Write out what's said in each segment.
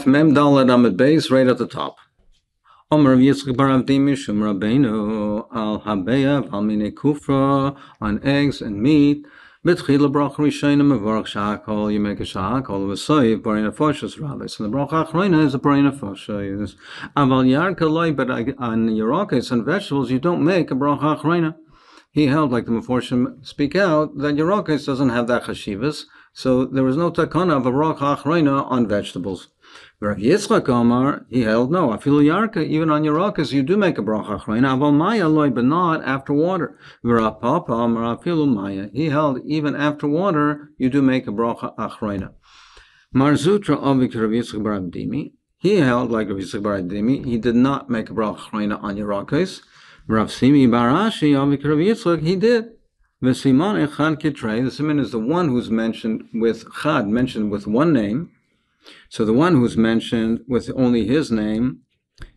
Mem Dalet Amud Beis, right at the top. Omer Rav Yitzchak bar Avdi Mishum Rabbeinu al Habeya Val Mine Kufra, on eggs and meat. B'tchila bracha rishayna mevarach shahakol. You make a shahakol v'soiv b'rei nefashos rabbis, and the bracha achrona is a b'rei nefashos. Aval yarka loy, but on yerakos and vegetables you don't make a bracha achrona. He held, like the Meforshim speak out, that yerakos doesn't have that chashivas, so there was no takana of a bracha achrona on vegetables. Rav Yitzchak Omar, he held, no, afilu yarka, even on yerakos you do make a bracha achrona, aval maya loy, but not after water. Rav Papa Omar, afilu maya, he held, even after water you do make a bracha achrona. Mar Zutra Avik Rav Yitzchak bar Abdimi, he held, like Rav Yitzchak bar Abdimi, he did not make a bracha achrona on yerakos. Rav Simi bar Ashi Avik Rav Yitzchak, he did. V'siman echad kitrei, the siman is the one who's mentioned with chad, mentioned with one name. So the one who's mentioned with only his name,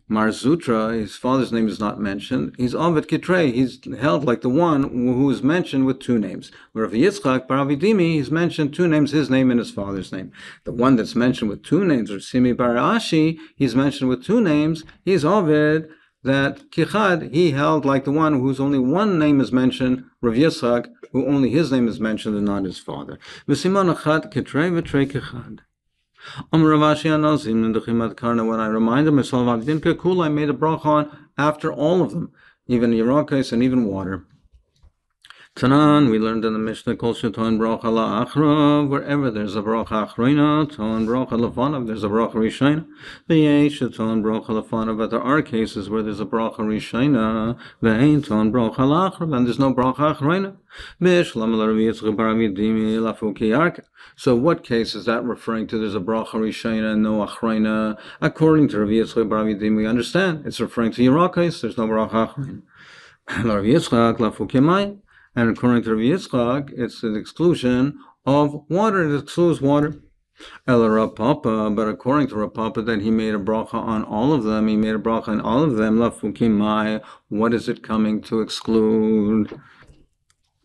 Mar Zutra, his father's name is not mentioned. He's Ovid Kitrei. He's held like the one who is mentioned with two names. Where Rav Yitzchak bar Avidimi, he's mentioned two names, his name and his father's name. The one that's mentioned with two names, or Simi bar Ashi, he's mentioned with two names. He's Ovid, that Kichad, he held like the one whose only one name is mentioned, Rav Yitzchak, who only his name is mentioned and not his father. V'siman echad Kitrei v'trei Kichad. When I reminded myself, I made a bracha on after all of them, even yerakos and even water. Tanan, we learned in the Mishnah, Kol sheton bracha la'achrav, wherever there's a bracha achrona, ton bracha lefanav, there's a bracha rishayna. V'yesh sheton bracha lefanav, but there are cases where there's a bracha rishayna, v'ein ton bracha la'achrav, and there's no bracha achrona. So what case is that referring to? There's a bracha rishayna and no achrona. According to Rav Yitzchak bar Avidim, we understand it's referring to yerakos. There's no bracha achrona. Rav Yitzchak lafukei mayim. And according to Rav Yitzchak, it's an exclusion of water. It excludes water. El Rav Papa, but according to Rav Papa, that he made a bracha on all of them. He made a bracha on all of them. Lafukim mai. What is it coming to exclude?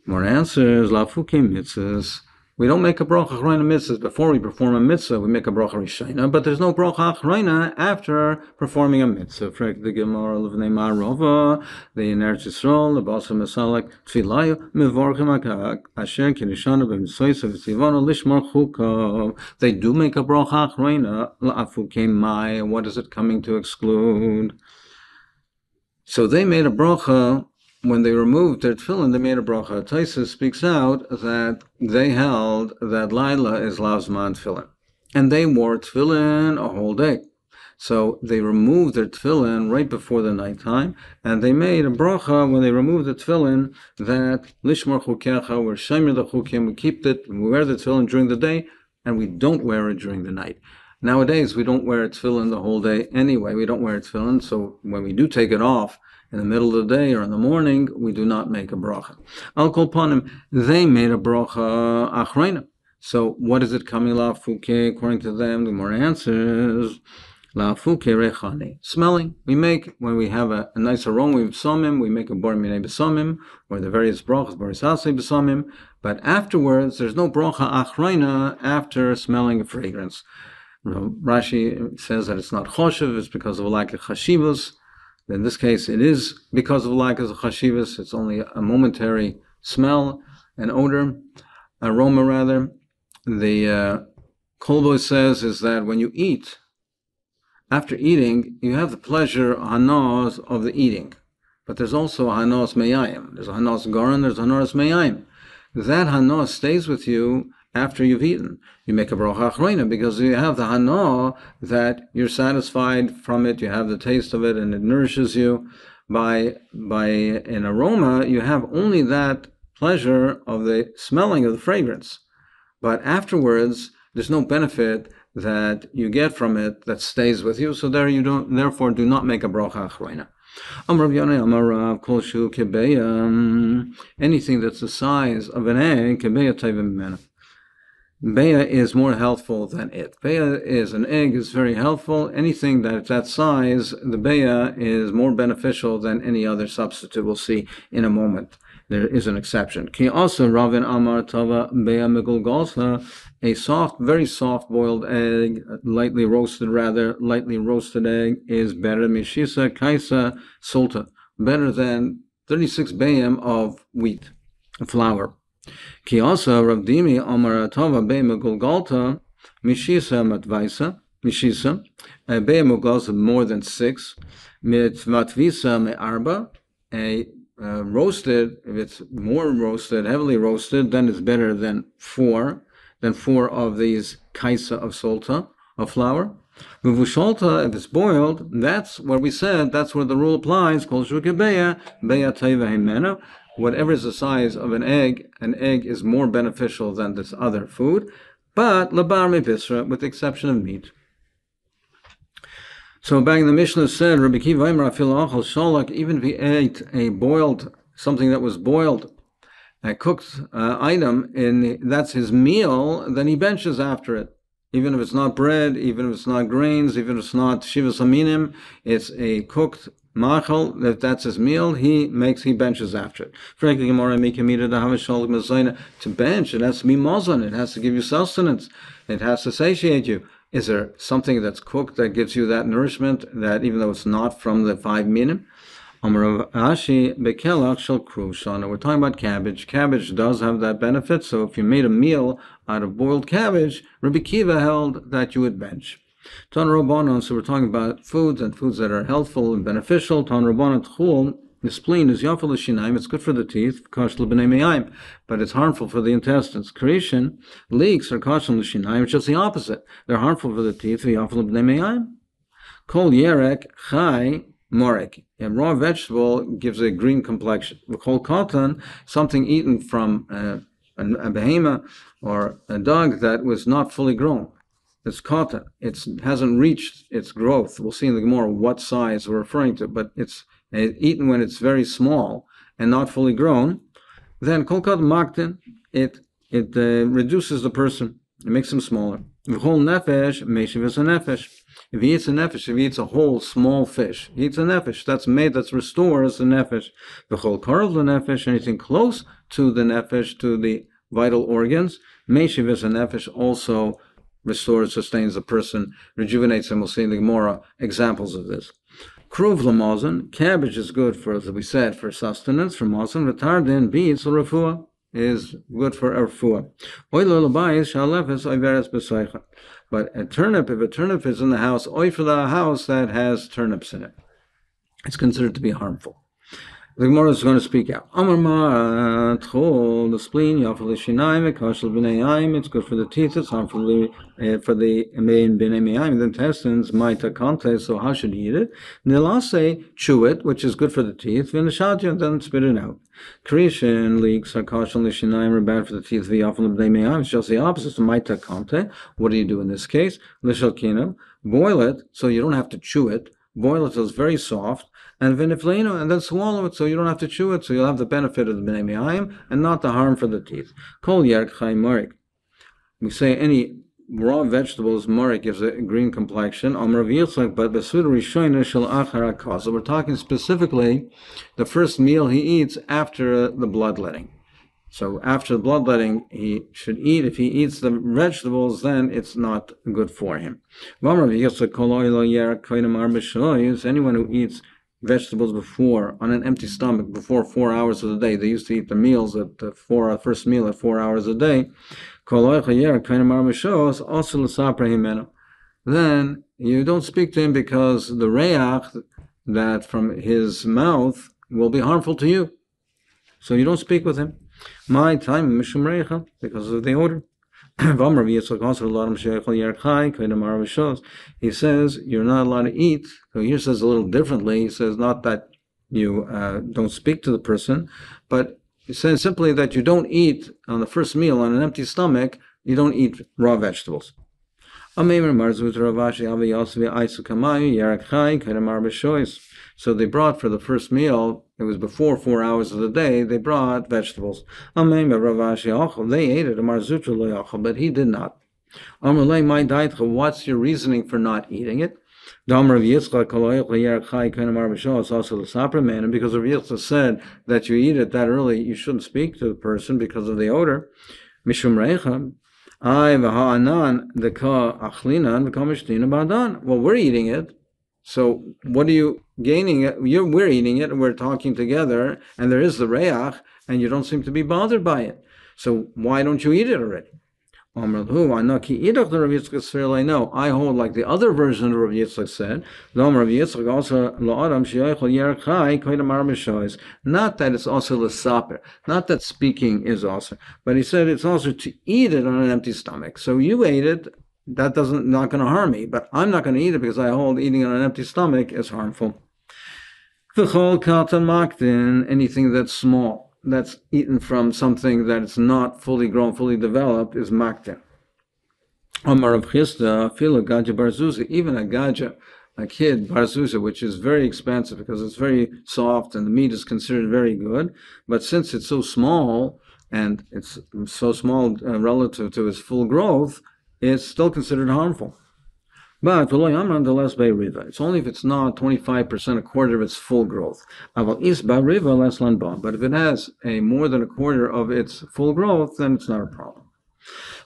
More answers. Lafukim mitzvahs. We don't make a bracha achrona mitzvahs before we perform a mitzvah. We make a bracha rishayna, but there's no bracha achrona after performing a mitzvah. Frek the Gemara levnei Marova, the Eretz Yisrael, the Basa Masalek, Tfilayu, Mevorchim Akak, Asher Kirishanu b'Mitzvah v'Tzivanu Lishmar Chukav. They do make a bracha achrona. La'afukim mai. What is it coming to exclude? So they made a bracha. When they removed their tefillin, they made a bracha. Taisa speaks out that they held that Laila is Lavzman tefillin. And they wore tefillin a whole day. So they removed their tefillin right before the nighttime, and they made a bracha when they removed the tefillin that Lishmar Chukecha, we're Shemer the Chukim, we wear the tefillin during the day, and we don't wear it during the night. Nowadays, we don't wear a tefillin the whole day anyway. We don't wear a tefillin, so when we do take it off, in the middle of the day or in the morning, we do not make a bracha. Al kol panim, they made a bracha achrona. So what is it coming lafuke? According to them, the more answers lafuke rechani, smelling. We make when we have a nice aroma of besamim, we make a bar minei besamim or the various brachas bar sasei besamim. But afterwards, there's no bracha achrona after smelling a fragrance. Rashi says that it's not choshev; it's because of a lack of chashivos. In this case, it is because of lack of chashivas. It's only a momentary smell and odor, aroma rather. The Kolbo says is that when you eat, after eating, you have the pleasure, hanos, of the eating. But there's also hanos meyayim. There's hanos garan, there's hanos meyayim. That hanos stays with you after you've eaten. You make a bracha achrona because you have the hana that you're satisfied from it, you have the taste of it, and it nourishes you. By an aroma, you have only that pleasure of the smelling of the fragrance. But afterwards, there's no benefit that you get from it that stays with you, so therefore do not make a bracha achrona. Anything that's the size of an egg, kebeya tayvim mena. Beya is more healthful than it. Beya is an egg, is very healthful. Anything that's that size, the beya is more beneficial than any other substitute we'll see in a moment. there is an exception. Ki also Ravin Amar Tava Bea Megulgalsa, a soft, very soft boiled egg, lightly roasted egg is better Mishisa Kaisa Solta, better than 36 bayam of wheat, flour. Ki also Rav Dimi Amar Tava Bea Megulgalta, Mishisa Matvaisa, Mishisa, Bea Megulgalsa more than 6, Matvisa Me'arba, a roasted, if it's more roasted, heavily roasted, then it's better than four of these kaisa of solta, of flour. Vuvusholta, if it's boiled, that's where we said, that's where the rule applies, kol shukebeya, beya taiva himena. Whatever is the size of an egg is more beneficial than this other food, but labar mepisra, with the exception of meat. So back in the Mishnah said, Rabbi Kiva Eimer afil achal sholak, even if he ate something that was boiled, a cooked item, and that's his meal, then he benches after it. Even if it's not bread, even if it's not grains, even if it's not shivas aminim, it's a cooked machal, that's his meal, he benches after it. Frankly, Gemara make him eat it to bench, it has to be mazon, it has to give you sustenance, it has to satiate you. Is there something that's cooked that gives you that nourishment, that even though it's not from the 5 minim? We're talking about cabbage. Cabbage does have that benefit, so if you made a meal out of boiled cabbage, Rabbi Kiva held that you would bench. Tan Rabbanon, so we're talking about foods and foods that are healthful and beneficial. Tan Rabbanon Tchul, the spleen is yafel l'shinayim, it's good for the teeth, but it's harmful for the intestines. Creation, leeks are kashal l'shinayim, it's just the opposite. They're harmful for the teeth, yafel l'bnei Kol yerek chai morek. A raw vegetable gives a green complexion. Kol katan, something eaten from a behemoth or a dog that was not fully grown. It's katan. It hasn't reached its growth. We'll see in the Gemara what size we're referring to, but it's eaten when it's very small and not fully grown. Then kol katan maktin, it reduces the person. It makes him smaller. V'chol nefesh meishivas a nefesh. If he eats a nefesh, if he eats a whole small fish, he eats a nefesh. That restores the nefesh. V'chol karov nefesh, anything close to the nefesh, to the vital organs, meishivas a nefesh also restores, sustains the person, rejuvenates him. We'll see in the Gemara examples of this. Kruv lamazon, cabbage is good for, as we said, for sustenance, for mazon. Retardin, beets, or refuah, is good for refuah. But a turnip, if a turnip is in the house, oy for the house that has turnips in it, it's considered to be harmful. The Gemara is going to speak out. The spleen, it's good for the teeth, it's harmful for the main the intestines, so how should he eat it? Nilase, chew it, which is good for the teeth, and then spit it out. Creation, leeks, are bad for the teeth, it's just the opposite, maita kante. What do you do in this case? Boil it, so you don't have to chew it. Boil it till it's very soft, and viniflino, and then swallow it so you don't have to chew it, so you'll have the benefit of the bnei me'ayim and not the harm for the teeth. Kol yerk chai morik. We say any raw vegetables, morik gives a green complexion. But so we're talking specifically the first meal he eats after the bloodletting. So after the bloodletting, he should eat. If he eats the vegetables, then it's not good for him. Anyone who eats vegetables on an empty stomach before 4 hours of the day, they used to eat the meals at first meal at 4 hours a day, then you don't speak to him because the reach that from his mouth will be harmful to you. So you don't speak with him. My time because of the odor. He says you're not allowed to eat. So here says a little differently. He says not that you don't speak to the person, but he says simply that you don't eat on the first meal on an empty stomach. You don't eat raw vegetables. So they brought for the first meal, it was before 4 hours of the day, they brought vegetables. They ate it, but he did not. What's your reasoning for not eating it? Dam Rav Yitzchak Koloich L'Yerek Chai Kainam Arbashah is also the Sapra man, and because Rav Yitzchak said that you eat it that early, you shouldn't speak to the person because of the odor. Mishum Reicha, I v'ha'anan deka achlinan v'kamishtina ba'dan. Well, we're eating it, so what are you gaining? We're eating it, and we're talking together, and there is the reach, and you don't seem to be bothered by it. So why don't you eat it already? No, I hold like the other version of Rav Yitzchak said. Not that it's also l'saper, not that speaking is also, but he said it's also to eat it on an empty stomach. So you ate it, that not going to harm me, but I'm not going to eat it because I hold eating on an empty stomach is harmful. Anything that's small, that's eaten from something that is not fully grown, fully developed, is maktin. Amar of Chisda, feel a gaja barzuza, even a gaja, a kid barzuza, which is very expensive because it's very soft and the meat is considered very good. But since it's so small and it's so small relative to its full growth, it's still considered harmful. But it's only if it's not 25%, a quarter of its full growth. But if it has a more than a quarter of its full growth, then it's not a problem.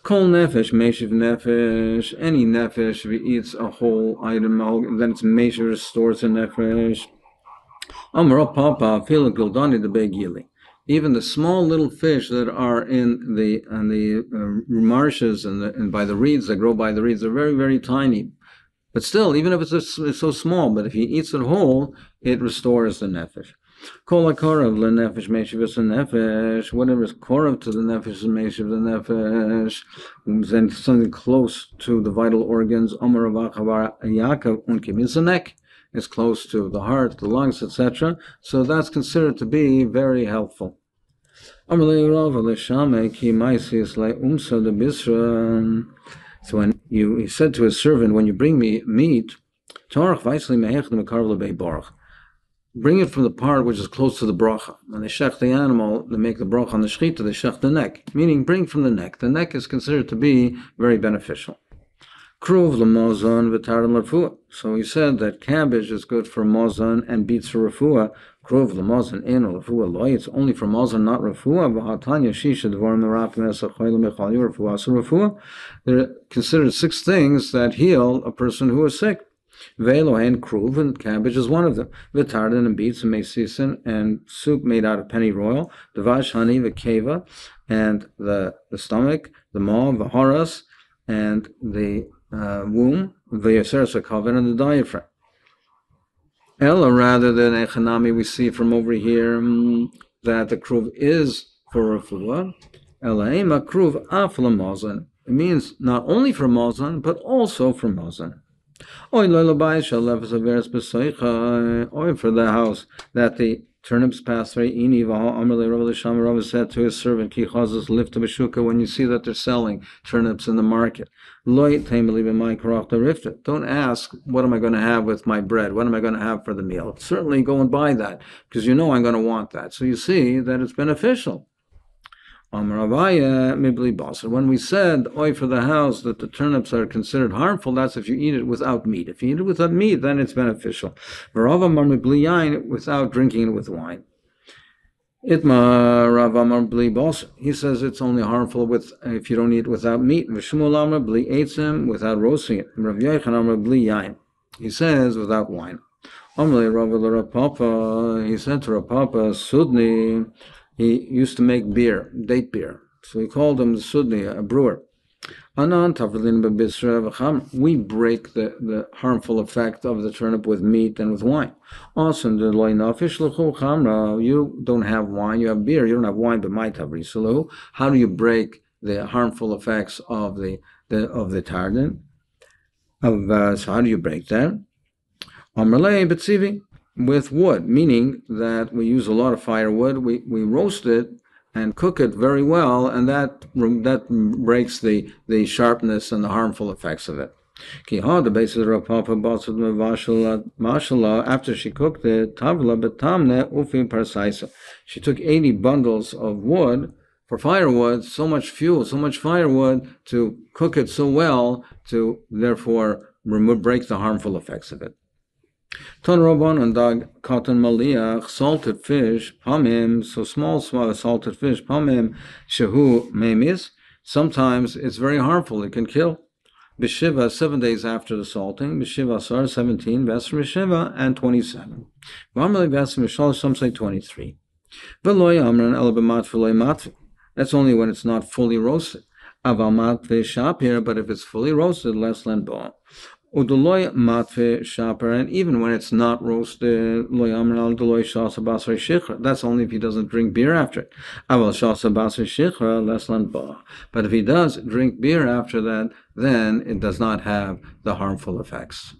Kol nefesh, meshiv nefesh, any nefesh, if he eats a whole item, then it's meshiv, restores a nefesh. Amar papa, feel a gildani the begili. Even the small little fish that are in the marshes and by the reeds that grow by the reeds, they're very, very tiny. But still, even if it's so small, but if he eats it whole, it restores the nefesh. Kol hakorav lenefesh meishivas nefesh. Whatever is korav to the nefesh is meishiv the nefesh. Then something close to the vital organs. Amar Ravachavar Yaakov unkim is the neck. It's close to the heart, the lungs, etc. So that's considered to be very helpful. Amar le'Rava le'shamei ki ma'asis le'umsa the bisra. So when he said to his servant, when you bring me meat, bring it from the part which is close to the bracha. When they shech the animal, they make the bracha on the shlit, they shech the neck, meaning bring from the neck. The neck is considered to be very beneficial. Kruv l'mozon v'tarim l'refuah. So he said that cabbage is good for mozon and beets for refuah. Kruv l'mozon in refuah loy. It's only for mozon, not refuah. V'hatanya shisha dvarim merapim esachoyla mechal refuah so refuah. They're considered 6 things that heal a person who is sick. Velo and kruv, and cabbage is one of them. V'tardan and beets and meisisin and soup made out of pennyroyal. Devash honey, v'keva, and the stomach, the maw, v'horas, and the womb, v'yaseres hakaven, and the diaphragm. Ella, rather than echanami, we see from over here that the kruv is for refuah. Ella ema kruv af l'mozon. It means not only for mozon, but also for mozon. Oy for the house that the turnips pass through. Rava said to his servant, when you see that they're selling turnips in the market, don't ask, what am I going to have with my bread? What am I going to have for the meal? Certainly go and buy that, because you know I'm going to want that. So you see that it's beneficial. When we said, oy for the house, that the turnips are considered harmful, that's if you eat it without meat. If you eat it without meat, then it's beneficial. Without drinking it with wine. He says it's only harmful if you don't eat it without meat. Without roasting it. He says without wine. He said to Rav Papa, Sudni, he used to make beer, date beer. So he called him the Sudni, a brewer. We break the harmful effect of the turnip with meat and with wine. You don't have wine, you have beer. You don't have wine, but my tavri. How do you break the harmful effects of the tardan? So how do you break that? With wood, meaning that we use a lot of firewood. We roast it and cook it very well, and that breaks the sharpness and the harmful effects of it. The basis of Rav Papa after she cooked it, she took 80 bundles of wood for firewood, so much fuel, so much firewood to cook it so well, to therefore break the harmful effects of it. Ton Rabban and Dag Cotton Maliach, salted fish, pamim, so small salted fish, pamim, shehu memis, sometimes it's very harmful, it can kill. B'shiva, 7 days after the salting, B'shiva asar, 17, Vesr B'shiva, and 27. V'amali Vesr B'shal, some say 23. V'loy amran el b'matvi loy matvi. That's only when it's not fully roasted. Aval matvi shapir, but if it's fully roasted, less than bo. Uduloy matve shaper, and even when it's not roasted, loy amral duloy shasa basar shichra. That's only if he doesn't drink beer after it. Aval shasa basar shichra less than ba. But if he does drink beer after that, then it does not have the harmful effects.